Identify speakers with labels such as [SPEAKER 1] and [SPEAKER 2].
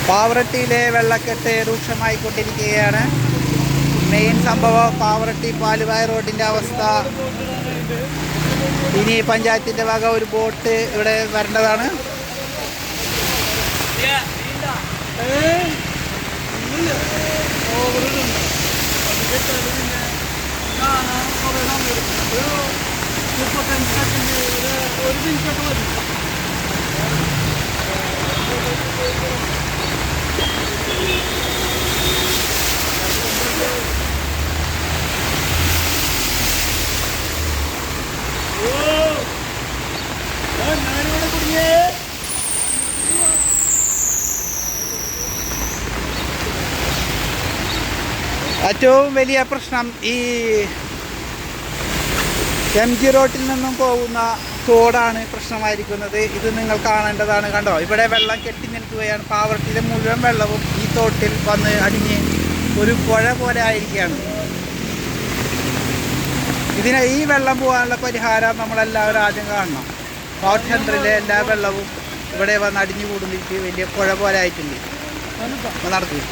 [SPEAKER 1] പാവറട്ടിയിലെ വെള്ളക്കെട്ട് രൂക്ഷമായിക്കൊണ്ടിരിക്കുകയാണ്. മെയിൻ സംഭവം പാവറട്ടി പാലുവായ റോഡിൻ്റെ അവസ്ഥ. ഇനി പഞ്ചായത്തിൻ്റെ വക ഒരു ബോട്ട് ഇവിടെ വരേണ്ടതാണ്. ഏറ്റവും വലിയ പ്രശ്നം ഈ MG റോട്ടിൽ നിന്നും പോകുന്ന തോടാണ് പ്രശ്നമായിരിക്കുന്നത്. ഇത് നിങ്ങൾ കാണേണ്ടതാണ്. കണ്ടോ, ഇവിടെ വെള്ളം കെട്ടി നിൽക്കുകയാണ്. പാവറട്ടിയിലെ മുഴുവൻ വെള്ളവും ഈ തോട്ടിൽ വന്ന് അടിഞ്ഞ് ഒരു പുഴ പോലെ ആയിരിക്കുകയാണ്. ഈ വെള്ളം പോകാനുള്ള പരിഹാരം നമ്മളെല്ലാവരും ആദ്യം കാണണം. പവർ സെൻറ്ററിലെ എല്ലാ വെള്ളവും ഇവിടെ വന്ന് അടിഞ്ഞു കൂടുന്നിട്ട് വലിയ പുഴ പോലെ ആയിട്ടുണ്ട്. നടക്കും.